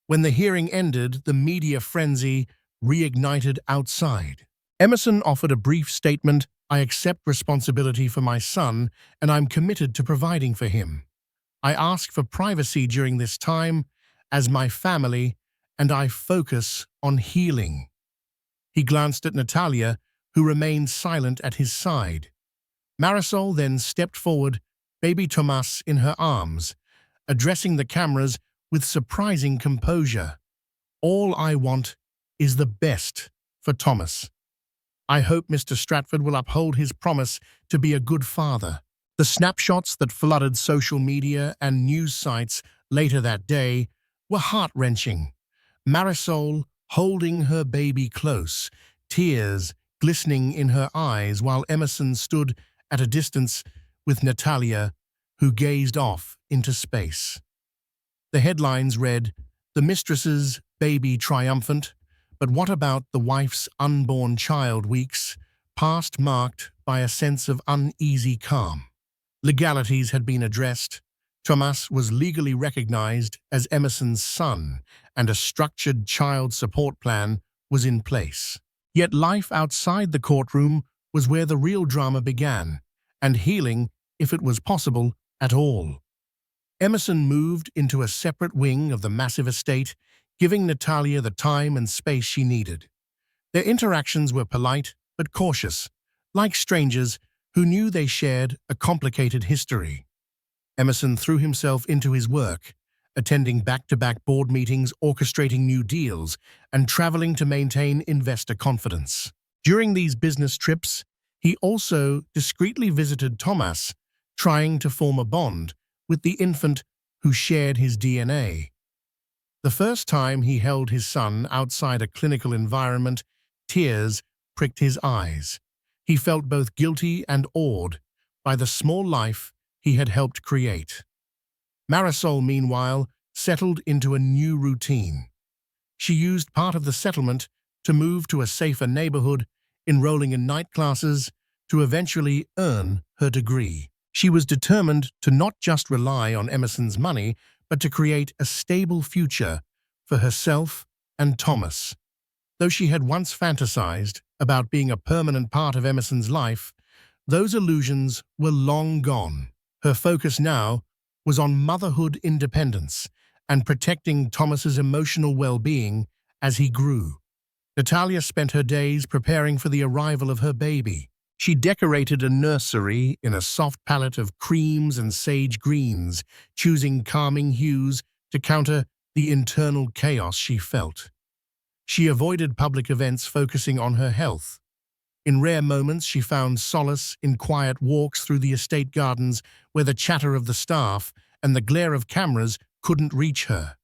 When the hearing ended, the media frenzy reignited outside. Emerson offered a brief statement: "I accept responsibility for my son, and I'm committed to providing for him. I ask for privacy during this time as my family, and I focus on healing." He glanced at Natalia, who remained silent at his side. Marisol then stepped forward, baby Thomas in her arms, addressing the cameras with surprising composure. "All I want is the best for Thomas. I hope Mr. Stratford will uphold his promise to be a good father." The snapshots that flooded social media and news sites later that day were heart-wrenching. Marisol holding her baby close, tears glistening in her eyes, while Emerson stood at a distance with Natalia, who gazed off into space. The headlines read, "The mistress's baby triumphant," but what about the wife's unborn child? Weeks passed, marked by a sense of uneasy calm. Legalities had been addressed. Thomas was legally recognized as Emerson's son, and a structured child support plan was in place. Yet life outside the courtroom was where the real drama began, and healing, if it was possible at all. Emerson moved into a separate wing of the massive estate, giving Natalia the time and space she needed. Their interactions were polite but cautious, like strangers who knew they shared a complicated history. Emerson threw himself into his work, attending back-to-back board meetings, orchestrating new deals, and traveling to maintain investor confidence. During these business trips, he also discreetly visited Thomas, trying to form a bond with the infant who shared his DNA. The first time he held his son outside a clinical environment, tears pricked his eyes. He felt both guilty and awed by the small life he had helped create. Marisol, meanwhile, settled into a new routine. She used part of the settlement to move to a safer neighborhood, enrolling in night classes to eventually earn her degree. She was determined to not just rely on Emerson's money, but to create a stable future for herself and Thomas. Though she had once fantasized about being a permanent part of Emerson's life, those illusions were long gone. Her focus now was on motherhood independence and protecting Thomas's emotional well-being as he grew. Natalia spent her days preparing for the arrival of her baby. She decorated a nursery in a soft palette of creams and sage greens, choosing calming hues to counter the internal chaos she felt. She avoided public events focusing on her health. In rare moments, she found solace in quiet walks through the estate gardens where the chatter of the staff and the glare of cameras couldn't reach her.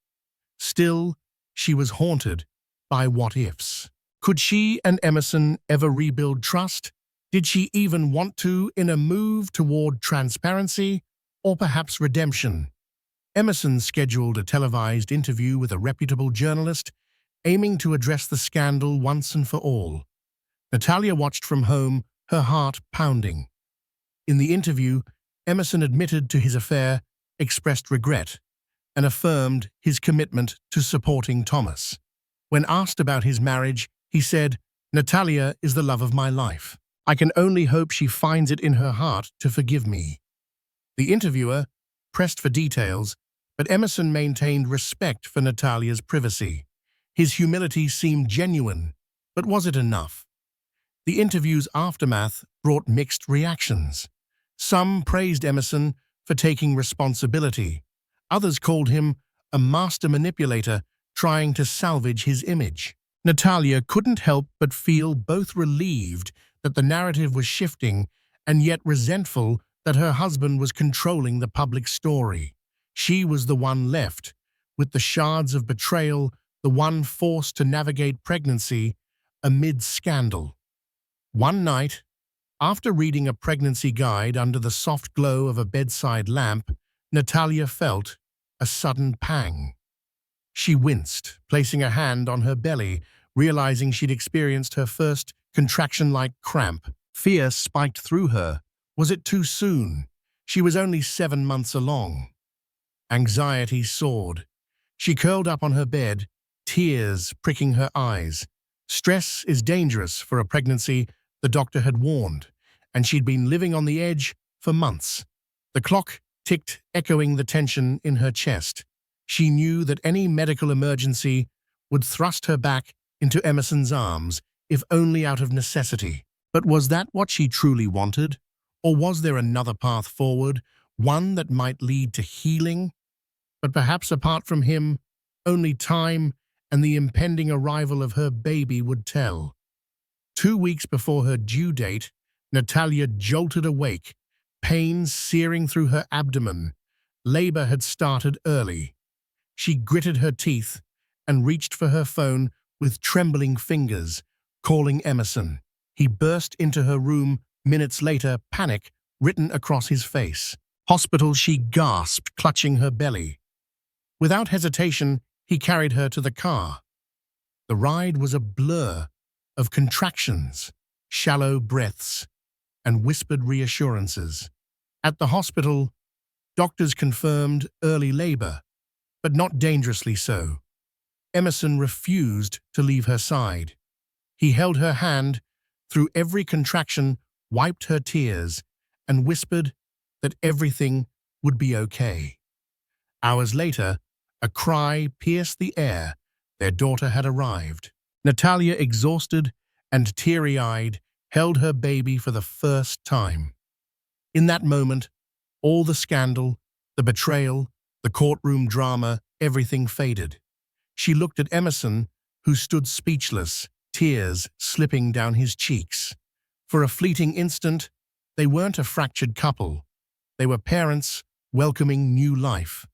Still, she was haunted by what-ifs. Could she and Emerson ever rebuild trust? Did she even want to in a move toward transparency or perhaps redemption? Emerson scheduled a televised interview with a reputable journalist, aiming to address the scandal once and for all. Natalia watched from home, her heart pounding. In the interview, Emerson admitted to his affair, expressed regret, and affirmed his commitment to supporting Thomas. When asked about his marriage, he said, "Natalia is the love of my life. I can only hope she finds it in her heart to forgive me." The interviewer pressed for details, but Emerson maintained respect for Natalia's privacy. His humility seemed genuine, but was it enough? The interview's aftermath brought mixed reactions. Some praised Emerson for taking responsibility. Others called him a master manipulator trying to salvage his image. Natalia couldn't help but feel both relieved that the narrative was shifting and yet resentful that her husband was controlling the public story. She was the one left, with the shards of betrayal, the one forced to navigate pregnancy amid scandal. One night, after reading a pregnancy guide under the soft glow of a bedside lamp, Natalia felt a sudden pang. She winced, placing a hand on her belly, realizing she'd experienced her first contraction-like cramp. Fear spiked through her. Was it too soon? She was only 7 months along. Anxiety soared. She curled up on her bed, tears pricking her eyes. Stress is dangerous for a pregnancy, the doctor had warned, and she'd been living on the edge for months. The clock ticked, echoing the tension in her chest. She knew that any medical emergency would thrust her back into Emerson's arms, if only out of necessity. But was that what she truly wanted? Or was there another path forward, one that might lead to healing? But perhaps apart from him, only time and the impending arrival of her baby would tell. 2 weeks before her due date, Natalia jolted awake, pain searing through her abdomen. Labor had started early. She gritted her teeth and reached for her phone with trembling fingers, calling Emerson. He burst into her room minutes later, panic written across his face. "Hospital," she gasped, clutching her belly. Without hesitation, he carried her to the car. The ride was a blur of contractions, shallow breaths, and whispered reassurances. At the hospital, doctors confirmed early labor, but not dangerously so. Emerson refused to leave her side. He held her hand through every contraction, wiped her tears, and whispered that everything would be okay. Hours later, a cry pierced the air. Their daughter had arrived. Natalia, exhausted and teary-eyed, held her baby for the first time. In that moment, all the scandal, the betrayal, the courtroom drama, everything faded. She looked at Emerson, who stood speechless, tears slipping down his cheeks. For a fleeting instant, they weren't a fractured couple. They were parents welcoming new life.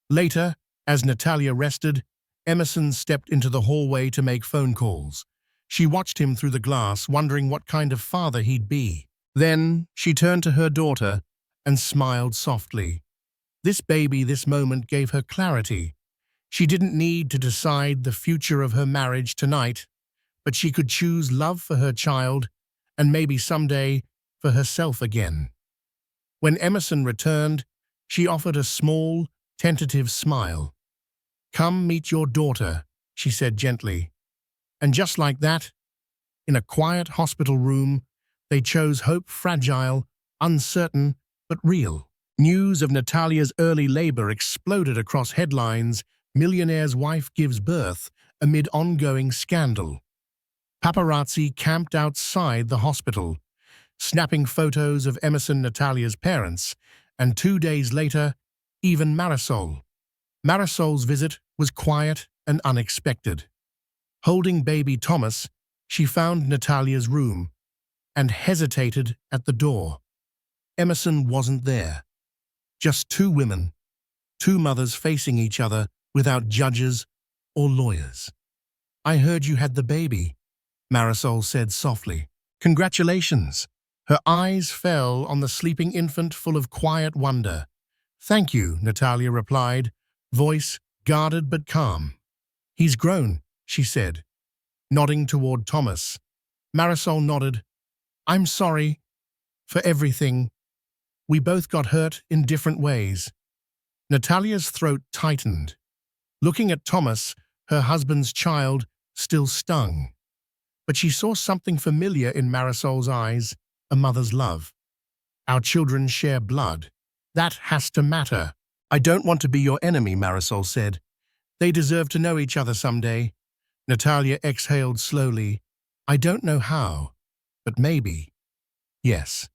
Later, as Natalia rested, Emerson stepped into the hallway to make phone calls. She watched him through the glass, wondering what kind of father he'd be. Then she turned to her daughter and smiled softly. This baby, this moment gave her clarity. She didn't need to decide the future of her marriage tonight, but she could choose love for her child and maybe someday for herself again. When Emerson returned, she offered a small, tentative smile. "Come meet your daughter," she said gently. And just like that, in a quiet hospital room, they chose hope fragile, uncertain, but real. News of Natalia's early labor exploded across headlines. Millionaire's wife gives birth amid ongoing scandal. Paparazzi camped outside the hospital, snapping photos of Emerson, Natalia's parents, and 2 days later, even Marisol. Marisol's visit was quiet and unexpected. Holding baby Thomas, she found Natalia's room and hesitated at the door. Emerson wasn't there. Just two women, two mothers facing each other without judges or lawyers. "I heard you had the baby," Marisol said softly. "Congratulations." Her eyes fell on the sleeping infant full of quiet wonder. "Thank you," Natalia replied, voice guarded but calm. "He's grown," she said, nodding toward Thomas. Marisol nodded. "I'm sorry for everything. We both got hurt in different ways." Natalia's throat tightened. Looking at Thomas, her husband's child, still stung. But she saw something familiar in Marisol's eyes, a mother's love. "Our children share blood. That has to matter." "I don't want to be your enemy," Marisol said. "They deserve to know each other someday." Natalia exhaled slowly. "I don't know how, but maybe." Yes.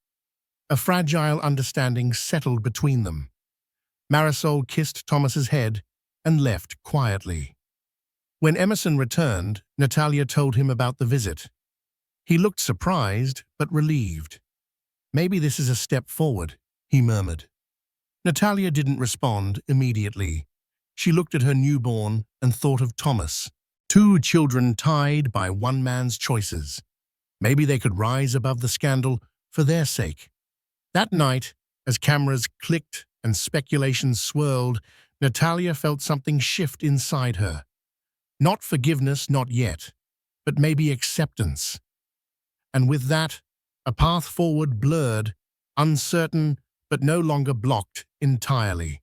A fragile understanding settled between them. Marisol kissed Thomas's head and left quietly. When Emerson returned, Natalia told him about the visit. He looked surprised but relieved. "Maybe this is a step forward," he murmured. Natalia didn't respond immediately. She looked at her newborn and thought of Thomas. Two children tied by one man's choices. Maybe they could rise above the scandal for their sake. That night, as cameras clicked and speculations swirled, Natalia felt something shift inside her. Not forgiveness, not yet, but maybe acceptance. And with that, a path forward blurred, uncertain, but no longer blocked entirely.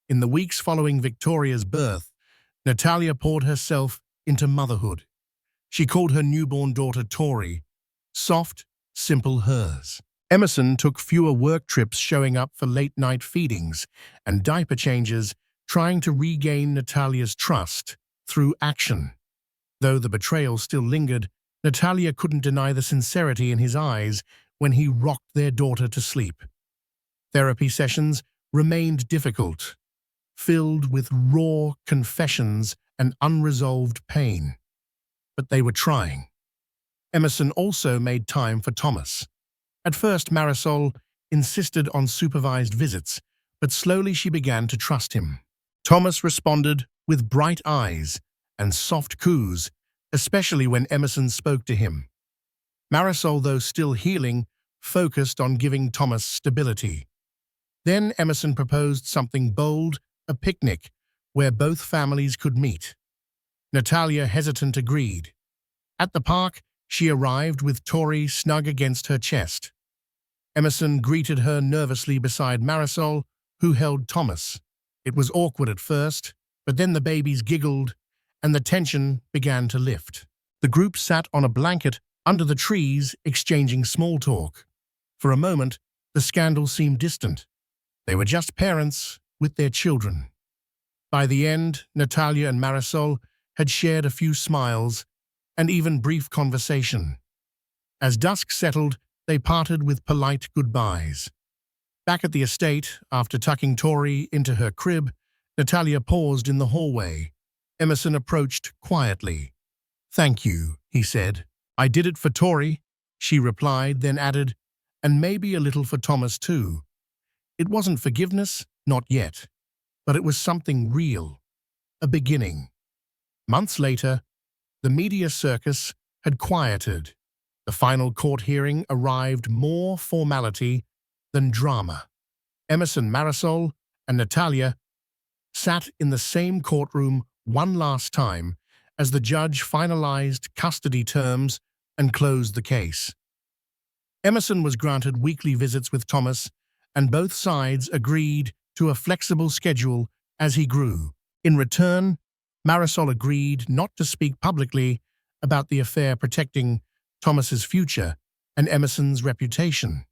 In the weeks following Victoria's birth, Natalia poured herself into motherhood. She called her newborn daughter Tori, soft, simple hers. Emerson took fewer work trips, showing up for late-night feedings and diaper changes, trying to regain Natalia's trust through action. Though the betrayal still lingered, Natalia couldn't deny the sincerity in his eyes when he rocked their daughter to sleep. Therapy sessions remained difficult, filled with raw confessions and unresolved pain. But they were trying. Emerson also made time for Thomas. At first, Marisol insisted on supervised visits, but slowly she began to trust him. Thomas responded with bright eyes and soft coos, especially when Emerson spoke to him. Marisol, though still healing, focused on giving Thomas stability. Then Emerson proposed something bold, a picnic, where both families could meet. Natalia, hesitant, agreed. At the park, she arrived with Tori snug against her chest. Emerson greeted her nervously beside Marisol, who held Thomas. It was awkward at first, but then the babies giggled, and the tension began to lift. The group sat on a blanket under the trees, exchanging small talk. For a moment, the scandal seemed distant. They were just parents with their children. By the end, Natalia and Marisol had shared a few smiles and even brief conversation. As dusk settled, they parted with polite goodbyes. Back at the estate, after tucking Tori into her crib, Natalia paused in the hallway. Emerson approached quietly. "Thank you," he said. "I did it for Tori," she replied, then added, "and maybe a little for Thomas too." It wasn't forgiveness, not yet, but it was something real, a beginning. Months later, the media circus had quieted. The final court hearing arrived more formality than drama. Emerson, Marisol, and Natalia sat in the same courtroom one last time as the judge finalized custody terms and closed the case. Emerson was granted weekly visits with Thomas, and both sides agreed to a flexible schedule as he grew. In return, Marisol agreed not to speak publicly about the affair, protecting Thomas's future and Emerson's reputation.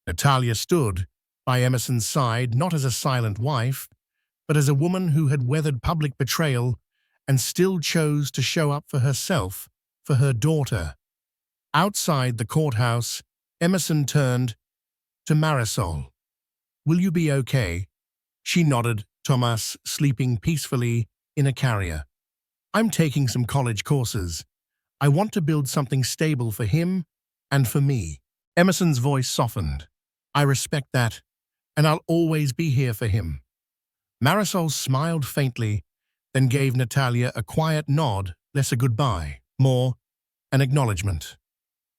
Natalia stood by Emerson's side not as a silent wife, but as a woman who had weathered public betrayal and still chose to show up for herself, for her daughter. Outside the courthouse, Emerson turned to Marisol. "Will you be okay?" She nodded, Thomas sleeping peacefully in a carrier. "I'm taking some college courses. I want to build something stable for him and for me." Emerson's voice softened. "I respect that, and I'll always be here for him." Marisol smiled faintly, then gave Natalia a quiet nod, less a goodbye, more an acknowledgement.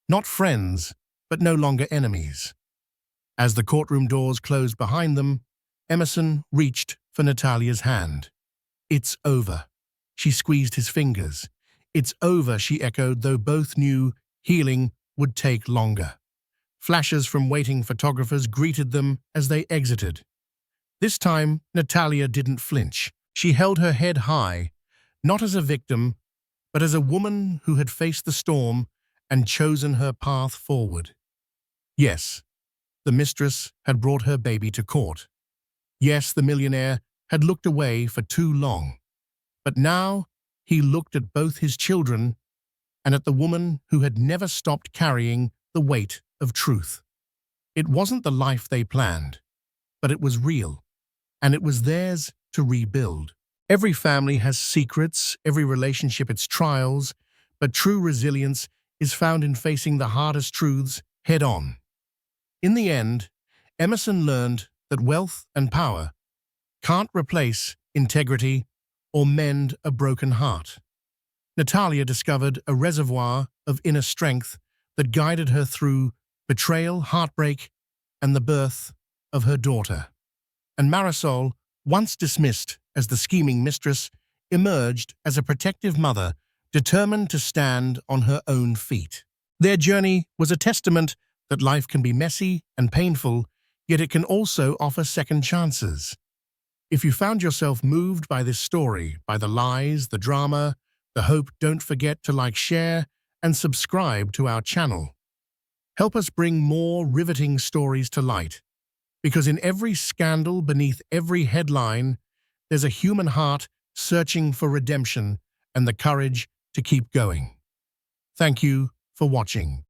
Not friends, but no longer enemies. As the courtroom doors closed behind them, Emerson reached for Natalia's hand. "It's over." She squeezed his fingers. "It's over," she echoed, though both knew healing would take longer. Flashes from waiting photographers greeted them as they exited. This time, Natalia didn't flinch. She held her head high, not as a victim, but as a woman who had faced the storm and chosen her path forward. Yes, the mistress had brought her baby to court. Yes, the millionaire had looked away for too long. But now he looked at both his children and at the woman who had never stopped carrying the weight of truth. It wasn't the life they planned, but it was real, and it was theirs to rebuild. Every family has secrets, every relationship its trials, but true resilience is found in facing the hardest truths head-on. In the end, Emerson learned that wealth and power can't replace integrity or mend a broken heart. Natalia discovered a reservoir of inner strength that guided her through betrayal, heartbreak, and the birth of her daughter. And Marisol, once dismissed as the scheming mistress, emerged as a protective mother determined to stand on her own feet. Their journey was a testament that life can be messy and painful, yet it can also offer second chances. If you found yourself moved by this story, by the lies, the drama, the hope, don't forget to like, share, and subscribe to our channel. Help us bring more riveting stories to light, because in every scandal, beneath every headline, there's a human heart searching for redemption and the courage to keep going. Thank you for watching.